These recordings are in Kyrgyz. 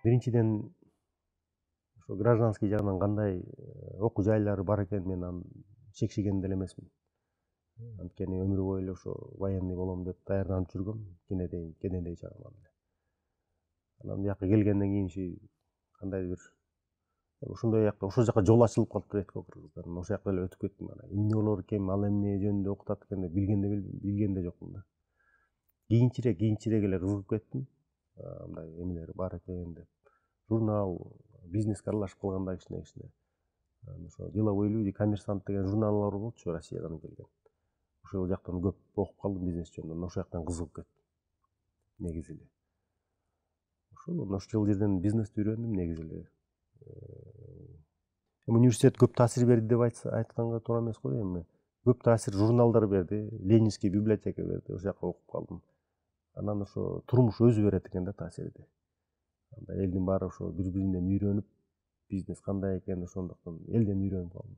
Биринчиден ошо гражданский жагынан кандай окуу жайлары бар экен мен аны чекчеген деле эмесмин. Анткени өмүр бою эле ошо военный болом деп даярданып жүргөм кенедей чагыман эле. Анан бияка келгенден кийин кандайдыр бир ошондой ошол жака жол ачылып калыптыр дейт го кыргыздар. Ошол жакка эле өтүп кеттим. Эмне болор экен, ал эмне жөнүндө окутат экен деп билген да жокмун да. Кийинчерээк эле кызыгып кеттим. Мындай эмелер бар экен деп. Журнал, бизнеске аралашып калганда кичине. Ошо деловой люди, коммерсант деген журналдар болчу Россиядан келген. Ошол жактан көп окуп калдым бизнес жөнүндө. Ошол жактан кызыгып кеттим. Негизи эле. Ошол жерден бизнести үйрөндүм негизи эле. Университет көп таасир берди деп айтканга туура эмес го. Эми көп таасир журналдар берди, Ленинский библиотека берди, ошол жакка окуп калдым. Анан ошо турмуш өзү берет экен да таасирди. Анда элдин баары ошо бири-биринен үйрөнүп, бизнес кандай экен ошондуктан элден үйрөнүп калдым.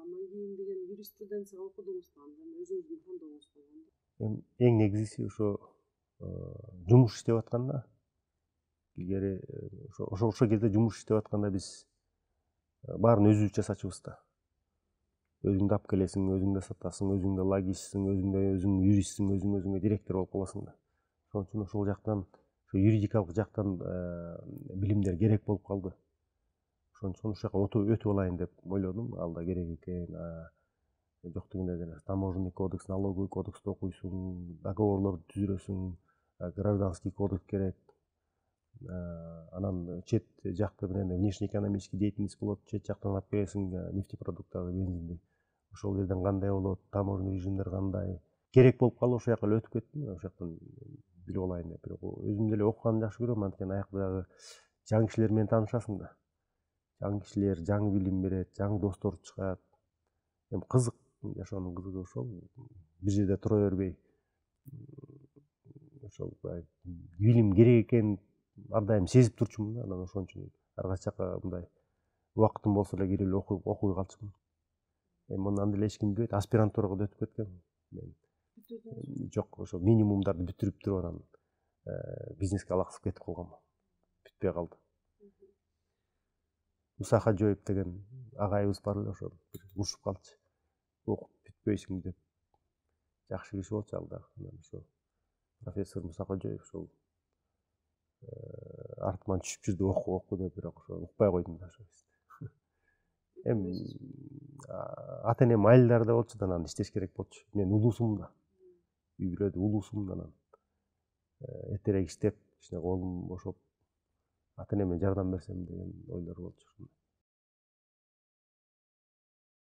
Андан кийин деген юриспруденцияга окудуңуз да, андан өзүңүздүн тандооңуз болгон. Эми эң негизгиси ошо жумуш иштеп атканда илгери ошол кезде жумуш иштеп атканда биз баарын өзүбүз жасачубуз да. Өзүң да алып келесиң, өзүң да сатасың, өзүң да логистсиң, өзүң юристсиң, өзүңө директор болуп каласың да. Ошон үчүн ошол жактан, юридикалык жактан билимдер керек болуп калды. Ошон үчүн ошол жака өтүп алайын деп ойлодум. Ал да керек экен. Жок дегенде деле таможенный кодекс, налоговый кодексти окуйсуң, договорлорду түзүрөсүң, гражданский кодекс керек. Анан чет жакты менен внешнеэкономический деятельность болот. Чет жактан алып келесиң нефтепродуктарды, бензинди. Ошол жерден кандай болот, таможенный режимдер кандай. Керек болуп калып ошол жака эле өтүп кеттим. Ошол жактан билип алайын деп. Бирок өзүм деле окуганды жакшы көрөм. Анткени аякта дагы жаңы кишилер менен таанышасың да. Жаңы кишилер жаңы билим берет, жаңы достор чыгат. Эми кызык, жашоонун кызыгы ошол. Бир жерде тура бербей, ошол билим керек экенин ар дайым сезип турчумун да. Анан ошон үчүн ар кайсы жака мындай убактым болсо эле кирип эле окуй калчумун. Эми андан деле эч ким билбейт. Аспирантурага да өтүп кеткем. Мен жок, ошо минимумдарды бүтүрүп туруп анан бизнеске алаксып кетип калгам. Бүтпөй калды. Муса Хажоев деген агайыбыз бар эле, ошол урушуп калчу. Окуп бүтпөйсүң деп. Жакшы киши болчу ал да. Анан ошо профессор Муса Хажоев ошол артыман түшүп жүрдү, оку деп, бирок ошо укпай койдум да ошо кезде. Эми ата энем айылдарда болчу да, анан иштеш керек болчу. Мен улуусумун да. Үй бүлөдө улуусумун, анан эртерээк иштеп, кичине колум бошоп, ата энеме жардам берсем деген ойлор болчу.